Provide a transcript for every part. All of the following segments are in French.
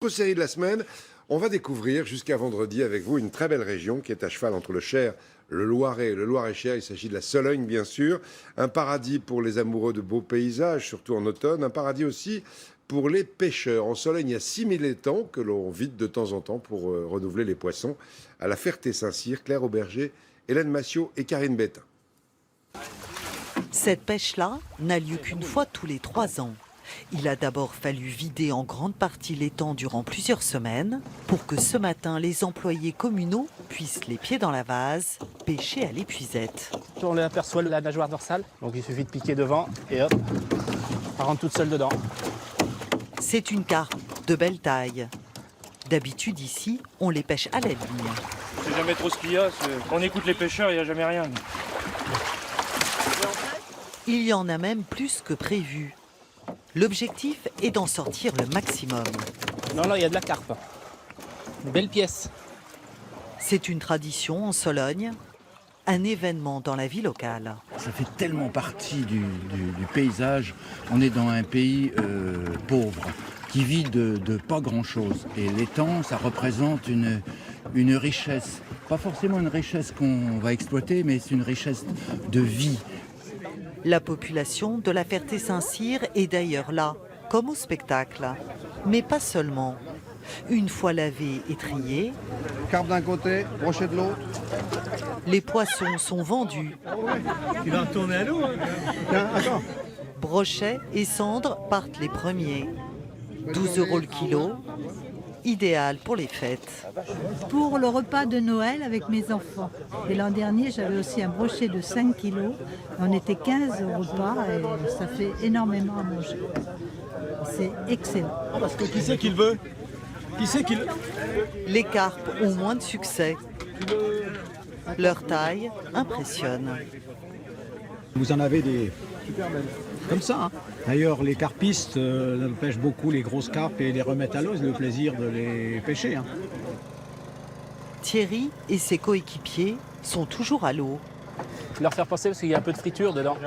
Autre série de la semaine, on va découvrir jusqu'à vendredi avec vous une très belle région qui est à cheval entre le Cher, le Loiret et le Loir-et-Cher. Il s'agit de la Sologne, bien sûr. Un paradis pour les amoureux de beaux paysages, surtout en automne. Un paradis aussi pour les pêcheurs. En Sologne, il y a 6000 étangs que l'on vide de temps en temps pour renouveler les poissons. À la Ferté-Saint-Cyr, Claire Auberger, Hélène Massiot et Karine Bettin. Cette pêche-là n'a lieu qu'une fois tous les 3 ans. Il a d'abord fallu vider en grande partie l'étang durant plusieurs semaines pour que ce matin, les employés communaux puissent, les pieds dans la vase, pêcher à l'épuisette. On aperçoit la nageoire dorsale, donc il suffit de piquer devant et hop, elle rentre toute seule dedans. C'est une carpe de belle taille. D'habitude ici, on les pêche à la ligne. On sait jamais trop ce qu'il y a, on écoute les pêcheurs, il n'y a jamais rien. Il y en a même plus que prévu. L'objectif est d'en sortir le maximum. Non, il y a de la carpe. Une belle pièce. C'est une tradition en Sologne, un événement dans la vie locale. Ça fait tellement partie du paysage. On est dans un pays pauvre, qui vit de pas grand-chose. Et l'étang, ça représente une richesse. Pas forcément une richesse qu'on va exploiter, mais c'est une richesse de vie. La population de la Ferté-Saint-Cyr est d'ailleurs là, comme au spectacle. Mais pas seulement. Une fois lavés et triés, Carpe d'un côté, brochet de l'autre. les poissons sont vendus. Il va retourner à l'eau. Attends. Brochets et cendres partent les premiers. 12 € le kilo, idéal pour les fêtes. Pour le repas de Noël avec mes enfants. Et l'an dernier, j'avais aussi un brochet de 5 kilos. On était 15 au repas et ça fait énormément à manger. C'est excellent. Parce que qui c'est qui le veut? Qui c'est qui le... Les carpes ont moins de succès. Leur taille impressionne. Vous en avez des super belles. Comme ça. Hein. D'ailleurs, les carpistes pêchent beaucoup les grosses carpes et les remettent à l'eau. C'est le plaisir de les pêcher. Hein. Thierry et ses coéquipiers sont toujours à l'eau. Leur faire passer parce qu'il y a un peu de friture dedans.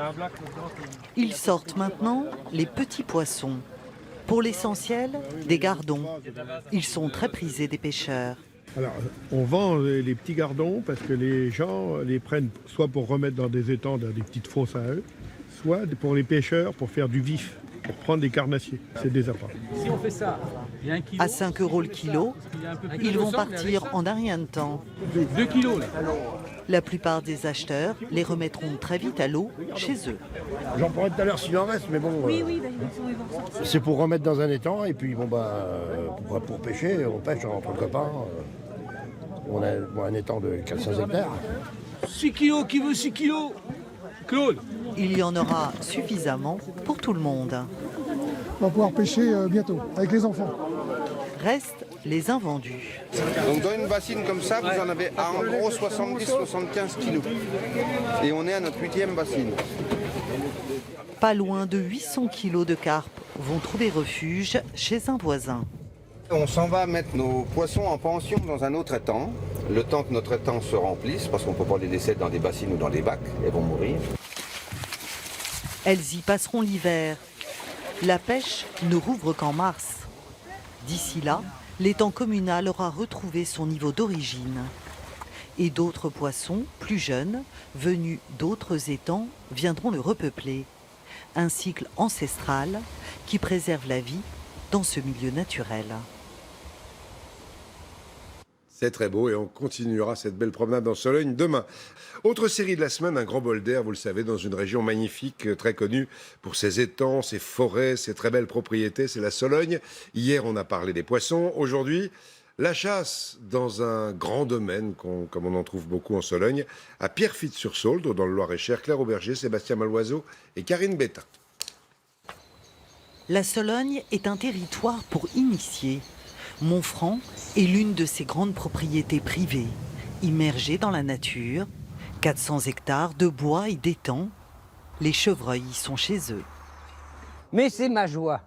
Ils sortent maintenant les petits poissons. Pour l'essentiel, des gardons. Ils sont très prisés des pêcheurs. Alors, on vend les petits gardons parce que les gens les prennent soit pour remettre dans des étangs, dans des petites fosses à eux, soit pour les pêcheurs pour faire du vif, pour prendre des carnassiers. C'est des appâts. Si on fait ça, il y a 1 kilo. À 5 € le kilo, ils vont partir en un rien de temps. 2 kilos là. La plupart des acheteurs les remettront très vite à l'eau chez eux. J'en pourrais tout à l'heure s'il en reste, mais bon. C'est pour remettre dans un étang et puis bon pour pêcher, on pêche entre copains. On a un étang de 400 hectares. 6 kilos, qui veut 6 kilos? Claude. Il y en aura suffisamment pour tout le monde. On va pouvoir pêcher bientôt, avec les enfants. Restent les invendus. Donc dans une bassine comme ça, vous en avez en gros 70-75 kilos. Et on est à notre 8e bassine. Pas loin de 800 kilos de carpes vont trouver refuge chez un voisin. On s'en va mettre nos poissons en pension dans un autre étang. Le temps que notre étang se remplisse, parce qu'on ne peut pas les laisser dans des bassines ou dans des bacs, elles vont mourir. Elles y passeront l'hiver. La pêche ne rouvre qu'en mars. D'ici là, l'étang communal aura retrouvé son niveau d'origine. Et d'autres poissons, plus jeunes, venus d'autres étangs, viendront le repeupler. Un cycle ancestral qui préserve la vie dans ce milieu naturel. C'est très beau et on continuera cette belle promenade en Sologne demain. Autre série de la semaine, un grand bol d'air, vous le savez, dans une région magnifique, très connue pour ses étangs, ses forêts, ses très belles propriétés, c'est la Sologne. Hier, on a parlé des poissons. Aujourd'hui, la chasse dans un grand domaine, comme on en trouve beaucoup en Sologne, à Pierrefitte-sur-Saulde, dans le Loir-et-Cher. Claire Auberger, Sébastien Maloiseau et Karine Bettin. La Sologne est un territoire pour initiés. Montfranc est l'une de ces grandes propriétés privées, immergées dans la nature, 400 hectares de bois et d'étangs. Les chevreuils y sont chez eux. Mais c'est ma joie.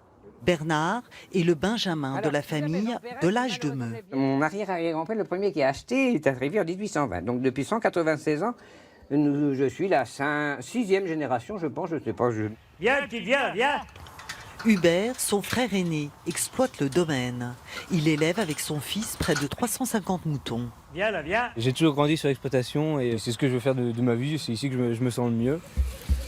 Bernard est le benjamin de la famille de l'âge de Meux. Mon arrière-arrière-grand-père, le premier qui a acheté, est arrivé en 1820. Donc depuis 196 ans, je suis la 6e génération, je pense, je ne sais pas. Viens, petit, viens. Hubert, son frère aîné, exploite le domaine. Il élève avec son fils près de 350 moutons. Viens là, viens. J'ai toujours grandi sur l'exploitation et c'est ce que je veux faire de ma vie. C'est ici que je me sens le mieux.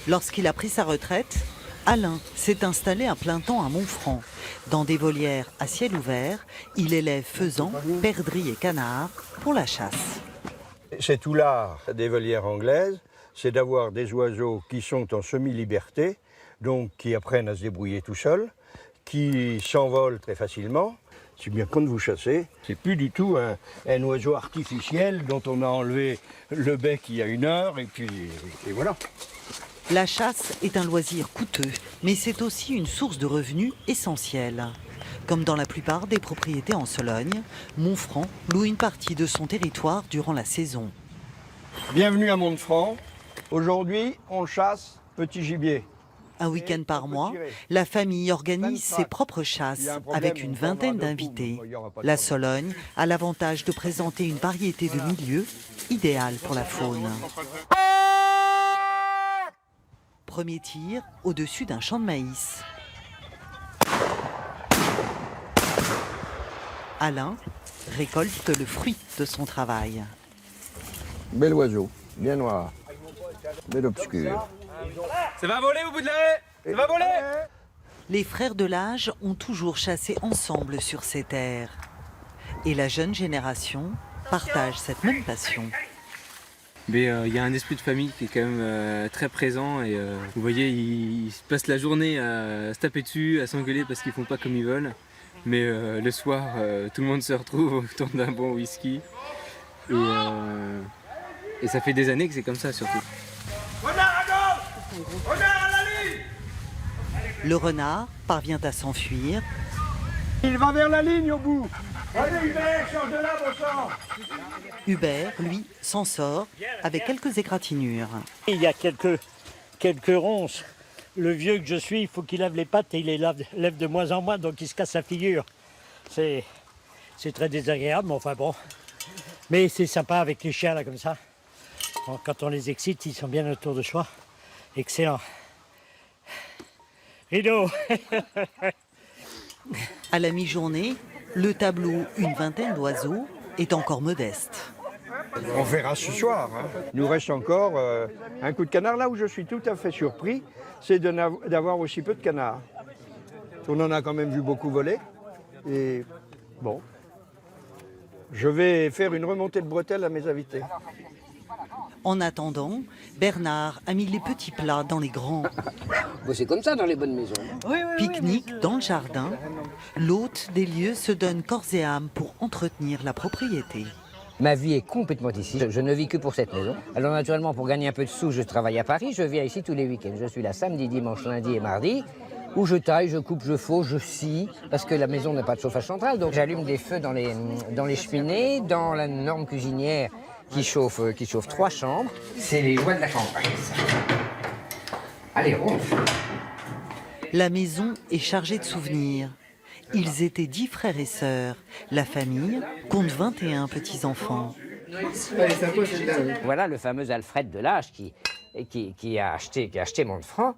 Lorsqu'il a pris sa retraite, Alain s'est installé à plein temps à Montfranc. Dans des volières à ciel ouvert, il élève faisans, perdrix et canards pour la chasse. C'est tout l'art des volières anglaises, c'est d'avoir des oiseaux qui sont en semi-liberté, donc qui apprennent à se débrouiller tout seuls, qui s'envolent très facilement. Si bien quand vous chassez, c'est plus du tout un oiseau artificiel dont on a enlevé le bec il y a 1 heure et voilà. La chasse est un loisir coûteux, mais c'est aussi une source de revenus essentielle. Comme dans la plupart des propriétés en Sologne, Montfranc loue une partie de son territoire durant la saison. Bienvenue à Montfranc. Aujourd'hui, on chasse petit gibier. Un week-end par mois, la famille organise ses propres chasses avec une vingtaine d'invités. La Sologne a l'avantage de présenter une variété de milieux idéale pour la faune. Premier tir au-dessus d'un champ de maïs. Alain récolte le fruit de son travail. Bel oiseau, bien noir, bel obscur. Ça va voler au bout de la haie! Ça va voler! Les frères de l'âge ont toujours chassé ensemble sur ces terres. Et la jeune génération partage cette même passion. Mais il y a un esprit de famille qui est quand même très présent et vous voyez, ils passent la journée à se taper dessus, à s'engueuler parce qu'ils font pas comme ils veulent. Mais le soir, tout le monde se retrouve autour d'un bon whisky. Et ça fait des années que c'est comme ça surtout. Renard à gauche! Renard à la ligne! Le renard parvient à s'enfuir. Il va vers la ligne au bout. Allez Hubert, change de là, bon sang! Hubert, lui, s'en sort avec quelques égratignures. Il y a quelques ronces. Le vieux que je suis, il faut qu'il lave les pattes et il les lève de moins en moins, donc il se casse sa figure. C'est très désagréable, mais enfin bon. Mais c'est sympa avec les chiens là comme ça. Bon, quand on les excite, ils sont bien autour de soi. Excellent. Rideau. À la mi-journée, le tableau Une vingtaine d'oiseaux est encore modeste. On verra ce soir. Hein. Il nous reste encore un coup de canard. Là où je suis tout à fait surpris, c'est d'avoir aussi peu de canards. On en a quand même vu beaucoup voler. Et bon, je vais faire une remontée de bretelles à mes invités. En attendant, Bernard a mis les petits plats dans les grands. C'est comme ça dans les bonnes maisons. Pique-nique dans le jardin. L'hôte des lieux se donne corps et âme pour entretenir la propriété. Ma vie est complètement ici. Je ne vis que pour cette maison. Alors naturellement, pour gagner un peu de sous, je travaille à Paris. Je viens ici tous les week-ends. Je suis là samedi, dimanche, lundi et mardi, où je taille, je coupe, je fauche, je scie, parce que la maison n'a pas de chauffage central. Donc j'allume des feux dans les cheminées, dans la norme cuisinière qui chauffe 3 chambres. C'est les lois de la campagne, ça. Allez, ronfle. La maison est chargée de souvenirs. Ils étaient 10 frères et sœurs. La famille compte 21 petits-enfants. Voilà le fameux Alfred Delage qui a acheté Montfranc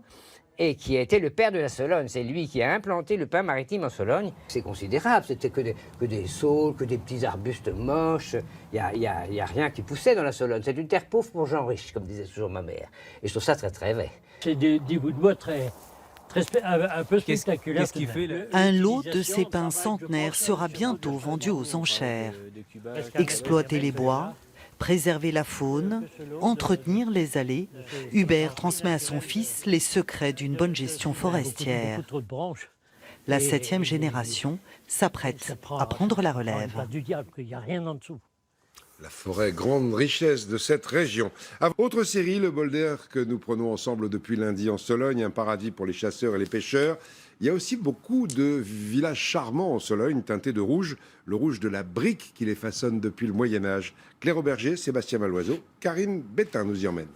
et qui a été le père de la Sologne. C'est lui qui a implanté le pain maritime en Sologne. C'est considérable, c'était que des saules, que des petits arbustes moches. Il y a rien qui poussait dans la Sologne. C'est une terre pauvre pour gens riches, comme disait toujours ma mère. Et je trouve ça très très vrai. C'est des bouts de bois un peu spectaculaire. Un lot de ces pins centenaires sera bientôt vendu aux enchères. Exploiter les bois, préserver la faune, entretenir les allées, Hubert transmet à son fils les secrets d'une bonne gestion forestière. La 7e génération s'apprête à prendre la relève. Il n'y a rien en dessous. La forêt, grande richesse de cette région. Autre série, le bol d'air que nous prenons ensemble depuis lundi en Sologne, un paradis pour les chasseurs et les pêcheurs. Il y a aussi beaucoup de villages charmants en Sologne, teintés de rouge, le rouge de la brique qui les façonne depuis le Moyen-Âge. Claire Auberger, Sébastien Maloiseau, Karine Bétain nous y emmène.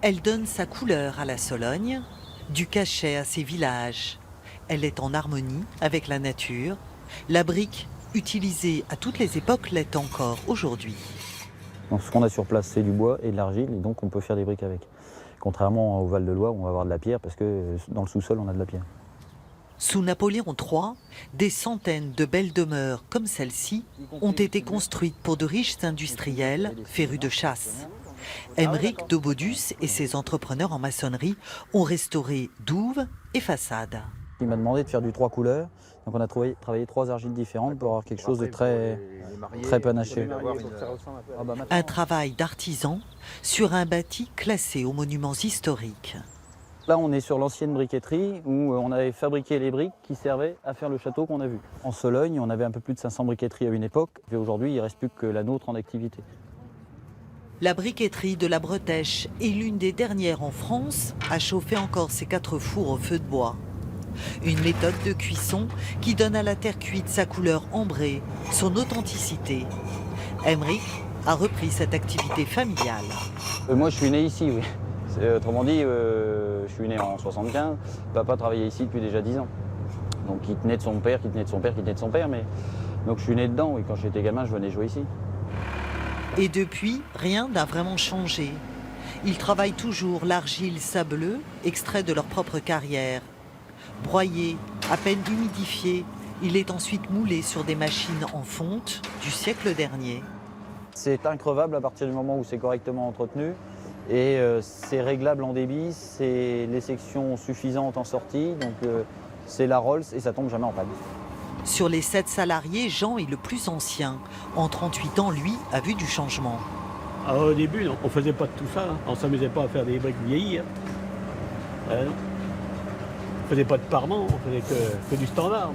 Elle donne sa couleur à la Sologne, du cachet à ses villages. Elle est en harmonie avec la nature. La brique, utilisée à toutes les époques, l'est encore aujourd'hui. Donc, ce qu'on a sur place, c'est du bois et de l'argile, et donc on peut faire des briques avec. Contrairement au Val-de-Loire où on va avoir de la pierre parce que dans le sous-sol on a de la pierre. Sous Napoléon III, des centaines de belles demeures comme celle-ci ont été construites pour de riches industriels férus de chasse. Aymeric de Baudus et ses entrepreneurs en maçonnerie ont restauré douves et façades. Il m'a demandé de faire du 3 couleurs, donc on a travaillé 3 argiles différentes pour avoir quelque chose de très panaché. Un travail d'artisan sur un bâti classé aux monuments historiques. Là, on est sur l'ancienne briqueterie où on avait fabriqué les briques qui servaient à faire le château qu'on a vu. En Sologne, on avait un peu plus de 500 briqueteries à une époque, et aujourd'hui, il ne reste plus que la nôtre en activité. La briqueterie de la Bretèche est l'une des dernières en France à chauffer encore ses 4 fours au feu de bois. Une méthode de cuisson qui donne à la terre cuite sa couleur ambrée, son authenticité. Aymeric a repris cette activité familiale. Moi, je suis né ici, oui. Autrement dit, je suis né en 75. Papa travaillait ici depuis déjà 10 ans. Donc il tenait de son père, qui tenait de son père, qui tenait de son père. Mais... Donc je suis né dedans, oui. Quand j'étais gamin, je venais jouer ici. Et depuis, rien n'a vraiment changé. Ils travaillent toujours l'argile sableuse, extrait de leur propre carrière. Broyé, à peine humidifié, il est ensuite moulé sur des machines en fonte du siècle dernier. C'est increvable à partir du moment où c'est correctement entretenu. Et c'est réglable en débit, c'est les sections suffisantes en sortie, donc c'est la Rolls et ça tombe jamais en panne. Sur les 7 salariés, Jean est le plus ancien. En 38 ans, lui, a vu du changement. Alors, au début, on ne faisait pas de tout ça, hein. On ne s'amusait pas à faire des briques vieillies. Hein. On ne faisait pas de parement, on faisait que du standard.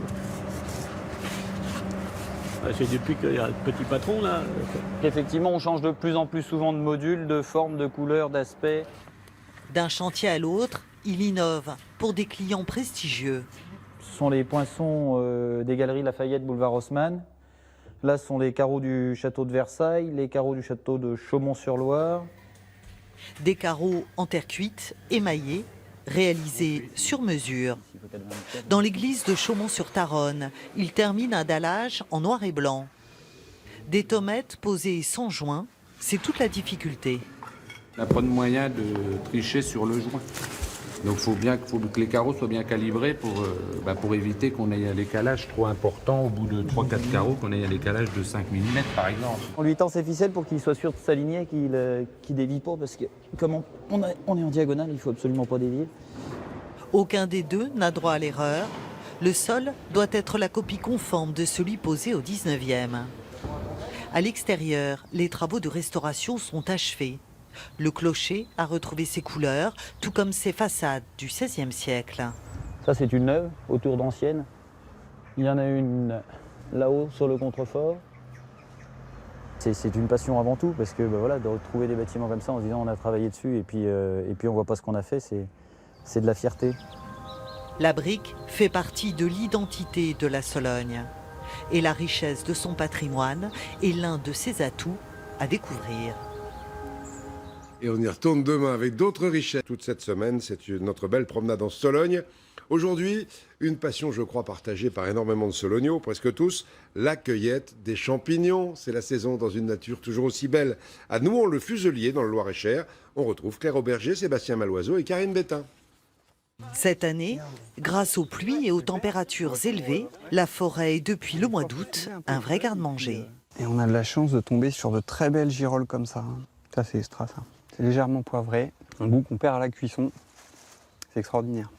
C'est depuis qu'il y a le petit patron là. Effectivement, on change de plus en plus souvent de modules, de forme, de couleur, d'aspect. D'un chantier à l'autre, il innove pour des clients prestigieux. Ce sont les poinçons des Galeries Lafayette, boulevard Haussmann. Là, ce sont les carreaux du château de Versailles, les carreaux du château de Chaumont-sur-Loire. Des carreaux en terre cuite, émaillés, réalisés sur mesure. Dans l'église de Chaumont-sur-Taronne, il termine un dallage en noir et blanc. Des tomates posées sans joint, c'est toute la difficulté. Il n'y a pas de moyen de tricher sur le joint. Donc il faut que les carreaux soient bien calibrés pour éviter qu'on ait un décalage trop important au bout de 3-4 carreaux, qu'on ait un décalage de 5 mm par exemple. On lui tend ses ficelles pour qu'il soit sûr de s'aligner, qu'il ne dévie pas, parce que comme on est en diagonale, il ne faut absolument pas dévier. Aucun des deux n'a droit à l'erreur. Le sol doit être la copie conforme de celui posé au 19e. À l'extérieur, les travaux de restauration sont achevés. Le clocher a retrouvé ses couleurs, tout comme ses façades du XVIe siècle. Ça, c'est une neuve, autour d'ancienne. Il y en a une là-haut, sur le contrefort. C'est une passion avant tout, parce que voilà, de retrouver des bâtiments comme ça en se disant on a travaillé dessus et puis on voit pas ce qu'on a fait, c'est de la fierté. La brique fait partie de l'identité de la Sologne. Et la richesse de son patrimoine est l'un de ses atouts à découvrir. Et on y retourne demain avec d'autres richesses. Toute cette semaine, c'est notre belle promenade en Sologne. Aujourd'hui, une passion, je crois, partagée par énormément de Solognos, presque tous, la cueillette des champignons. C'est la saison dans une nature toujours aussi belle. À Nouon-le-Fuselier, dans le Loir-et-Cher, on retrouve Claire Auberger, Sébastien Maloiseau et Karine Bétain. Cette année, grâce aux pluies et aux températures élevées, la forêt est depuis le mois d'août un vrai garde-manger. Et on a de la chance de tomber sur de très belles girolles comme ça. Ça, c'est extra, ça. C'est légèrement poivré, un goût qu'on perd à la cuisson. C'est extraordinaire.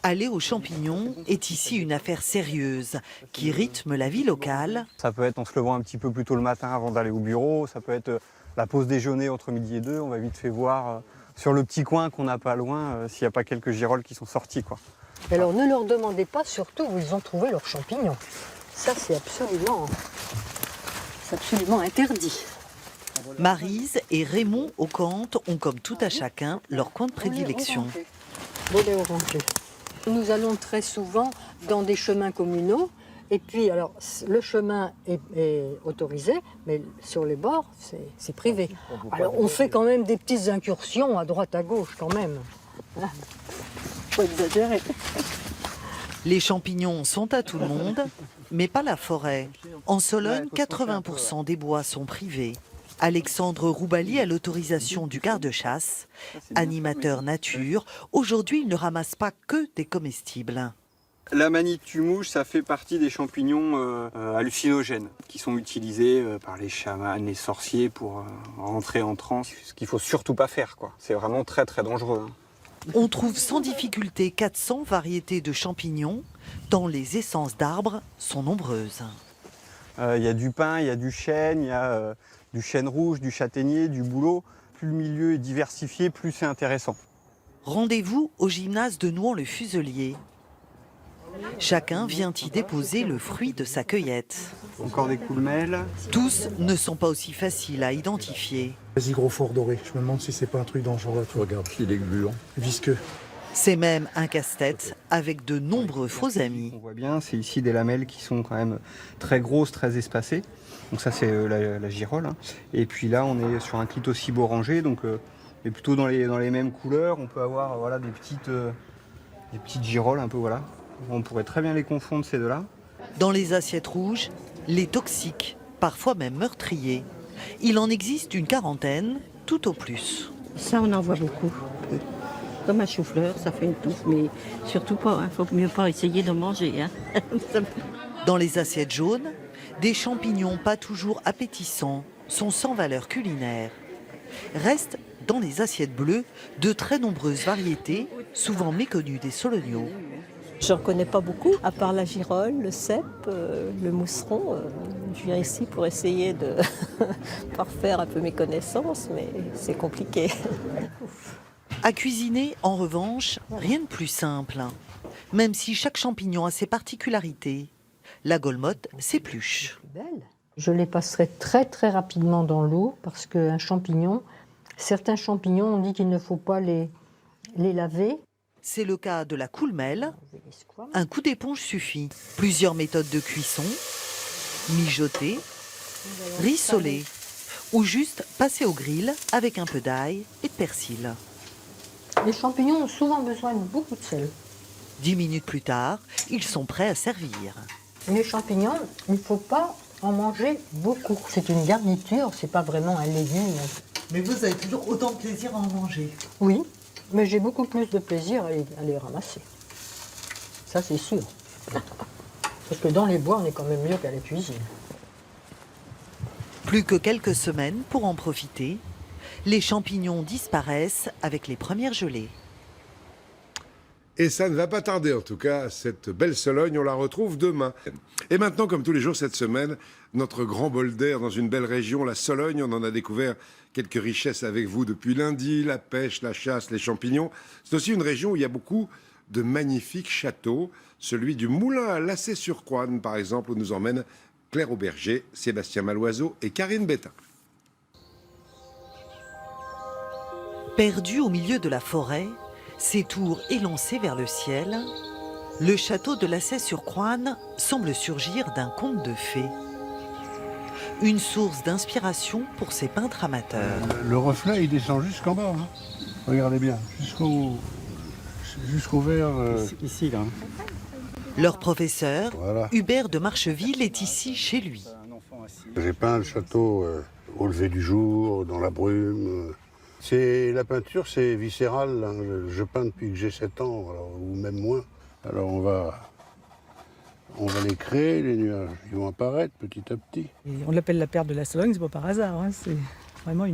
Aller aux champignons est ici une affaire sérieuse qui rythme la vie locale. Ça peut être en se levant un petit peu plus tôt le matin avant d'aller au bureau. Ça peut être la pause déjeuner entre midi et 2. On va vite fait voir sur le petit coin qu'on n'a pas loin s'il n'y a pas quelques girolles qui sont sorties, quoi. Alors ne leur demandez pas surtout où ils ont trouvé leurs champignons. Ça, c'est absolument interdit. Maryse et Raymond Ocante ont comme tout à chacun leur coin de prédilection. Nous allons très souvent dans des chemins communaux. Et puis, alors, le chemin est autorisé, mais sur les bords, c'est privé. Alors, on fait quand même des petites incursions à droite, à gauche, quand même. Faut exagérer. Les champignons sont à tout le monde, mais pas la forêt. En Sologne, 80% des bois sont privés. Alexandre Roubali a l'autorisation du garde-chasse. Animateur nature, aujourd'hui il ne ramasse pas que des comestibles. La manitue-mouche, ça fait partie des champignons hallucinogènes qui sont utilisés par les chamans, les sorciers pour rentrer en transe. Ce qu'il faut surtout pas faire, quoi. C'est vraiment très très dangereux. On trouve sans difficulté 400 variétés de champignons, tant les essences d'arbres sont nombreuses. Il y a du pin, il y a du chêne, il y a du chêne rouge, du châtaignier, du bouleau. Plus le milieu est diversifié, plus c'est intéressant. Rendez-vous au gymnase de Nouan-le-Fuselier. Chacun vient y déposer le fruit de sa cueillette. Encore des coulmelles. Tous ne sont pas aussi faciles à identifier. Vas-y, gros four doré. Je me demande si c'est pas un truc dangereux. Regarde, il est gluant. Visqueux. C'est même un casse-tête avec de nombreux faux amis. On voit bien, c'est ici des lamelles qui sont quand même très grosses, très espacées. Donc ça c'est la girole. Hein. Et puis là on est sur un clitocibe orangé, donc mais plutôt dans les mêmes couleurs. On peut avoir voilà, des petites girolles un peu voilà. On pourrait très bien les confondre ces deux-là. Dans les assiettes rouges, les toxiques, parfois même meurtriers. Il en existe une quarantaine, tout au plus. Ça on en voit beaucoup. Comme un chou-fleur, ça fait une touffe, mais surtout pas, il faut mieux pas essayer de manger. Hein. Dans les assiettes jaunes, des champignons pas toujours appétissants sont sans valeur culinaire. Restent dans les assiettes bleues de très nombreuses variétés, souvent méconnues des Solognots. Je ne reconnais pas beaucoup, à part la girole, le cèpe, le mousseron. Je viens ici pour essayer de parfaire un peu mes connaissances, mais c'est compliqué. À cuisiner, en revanche, rien de plus simple. Même si chaque champignon a ses particularités, la golmotte s'épluche. Je les passerai très très rapidement dans l'eau parce qu'un champignon, certains champignons, on dit qu'il ne faut pas les laver. C'est le cas de la coulmelle. Un coup d'éponge suffit. Plusieurs méthodes de cuisson, mijoter, rissoler ou juste passer au grill avec un peu d'ail et de persil. Les champignons ont souvent besoin de beaucoup de sel. 10 minutes plus tard, ils sont prêts à servir. Les champignons, il ne faut pas en manger beaucoup. C'est une garniture, c'est pas vraiment un légume. Mais vous avez toujours autant de plaisir à en manger. Oui, mais j'ai beaucoup plus de plaisir à les ramasser. Ça, c'est sûr. Parce que dans les bois, on est quand même mieux qu'à la cuisine. Plus que quelques semaines pour en profiter. Les champignons disparaissent avec les premières gelées. Et ça ne va pas tarder en tout cas, cette belle Sologne, on la retrouve demain. Et maintenant, comme tous les jours cette semaine, notre grand bol d'air dans une belle région, la Sologne. On en a découvert quelques richesses avec vous depuis lundi, la pêche, la chasse, les champignons. C'est aussi une région où il y a beaucoup de magnifiques châteaux. Celui du Moulin à Lacey-sur-Croîne, par exemple, où nous emmènent Claire Auberger, Sébastien Maloiseau et Karine Bétain. Perdu au milieu de la forêt, ses tours élancées vers le ciel, le château de Lacey-sur-Croîne semble surgir d'un conte de fées. Une source d'inspiration pour ces peintres amateurs. Le reflet, il descend jusqu'en bas. Hein. Regardez bien, jusqu'au vert. Ici, là. Leur professeur, Voilà. Hubert de Marcheville, est ici chez lui. J'ai peint le château au lever du jour, dans la brume. La peinture, c'est viscéral. Hein. Je peins depuis que j'ai 7 ans, alors, ou même moins. Alors on va les créer, les nuages. Ils vont apparaître petit à petit. Et on l'appelle la perle de la Sologne, c'est pas par hasard. Hein. C'est vraiment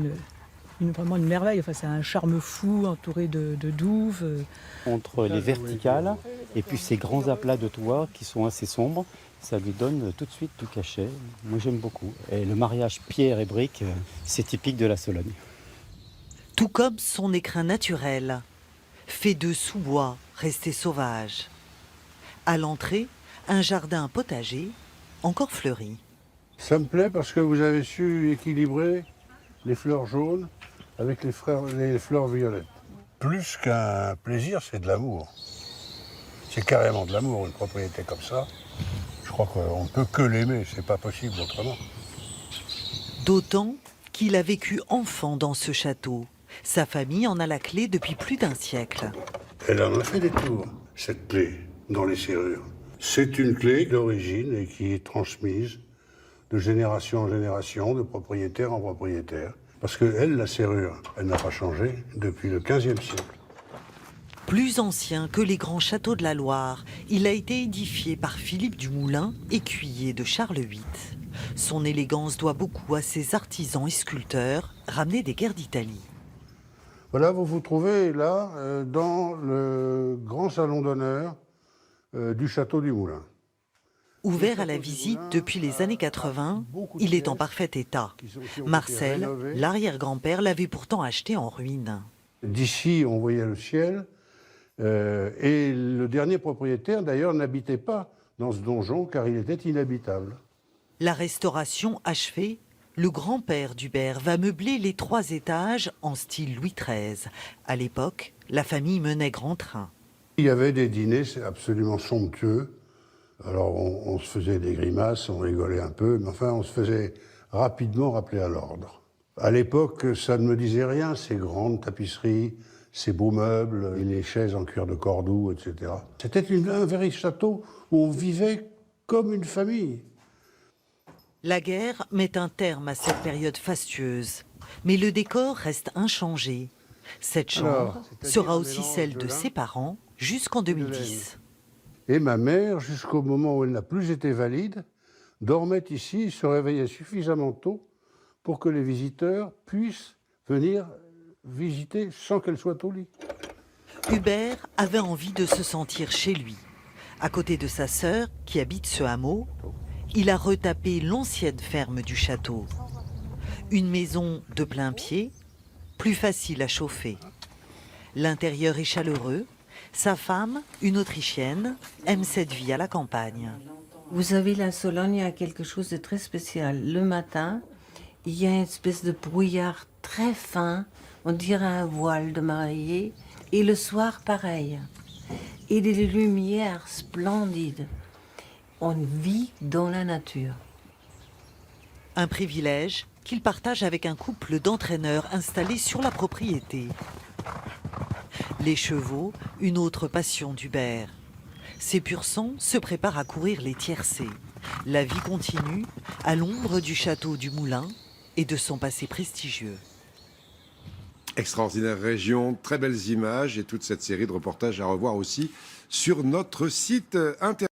vraiment une merveille. Enfin, c'est un charme fou entouré de douves. Entre les verticales et puis ces grands aplats de toit qui sont assez sombres, ça lui donne tout de suite du cachet. Moi j'aime beaucoup. Et le mariage pierre et brique, c'est typique de la Sologne. Tout comme son écrin naturel, fait de sous-bois restés sauvages. À l'entrée, un jardin potager encore fleuri. Ça me plaît parce que vous avez su équilibrer les fleurs jaunes avec les fleurs violettes. Plus qu'un plaisir, c'est de l'amour. C'est carrément de l'amour, une propriété comme ça. Je crois qu'on ne peut que l'aimer, c'est pas possible autrement. D'autant qu'il a vécu enfant dans ce château. Sa famille en a la clé depuis plus d'un siècle. Elle en a fait des tours, cette clé, dans les serrures. C'est une clé d'origine et qui est transmise de génération en génération, de propriétaire en propriétaire. Parce que elle, la serrure, elle n'a pas changé depuis le XVe siècle. Plus ancien que les grands châteaux de la Loire, il a été édifié par Philippe du Moulin, écuyer de Charles VIII. Son élégance doit beaucoup à ses artisans et sculpteurs ramenés des guerres d'Italie. Voilà, vous vous trouvez là dans le grand salon d'honneur du château du Moulin. Ouvert à la visite depuis les années 80, il est en parfait état. Marcel, l'arrière-grand-père, l'avait pourtant acheté en ruine. D'ici, on voyait le ciel. Et le dernier propriétaire, d'ailleurs, n'habitait pas dans ce donjon car il était inhabitable. La restauration achevée, le grand-père d'Hubert va meubler les 3 étages en style Louis XIII. À l'époque, la famille menait grand train. Il y avait des dîners absolument somptueux. Alors on se faisait des grimaces, on rigolait un peu, mais enfin on se faisait rapidement rappeler à l'ordre. À l'époque, ça ne me disait rien, ces grandes tapisseries, ces beaux meubles, et les chaises en cuir de Cordoue, etc. C'était un véritable château où on vivait comme une famille. La guerre met un terme à cette période fastueuse, mais le décor reste inchangé. Cette chambre sera aussi celle de ses parents jusqu'en 2010. Et ma mère, jusqu'au moment où elle n'a plus été valide, dormait ici et se réveillait suffisamment tôt pour que les visiteurs puissent venir visiter sans qu'elle soit au lit. Hubert avait envie de se sentir chez lui. À côté de sa sœur, qui habite ce hameau, il a retapé l'ancienne ferme du château. Une maison de plein pied, plus facile à chauffer. L'intérieur est chaleureux. Sa femme, une Autrichienne, aime cette vie à la campagne. Vous savez, la Sologne a quelque chose de très spécial. Le matin, il y a une espèce de brouillard très fin, on dirait un voile de mariée. Et le soir, pareil. Et des lumières splendides. On vit dans la nature. Un privilège qu'il partage avec un couple d'entraîneurs installés sur la propriété. Les chevaux, une autre passion d'Hubert. Ces pur sang se préparent à courir les tiercés. La vie continue à l'ombre du château du Moulin et de son passé prestigieux. Extraordinaire région, très belles images et toute cette série de reportages à revoir aussi sur notre site internet.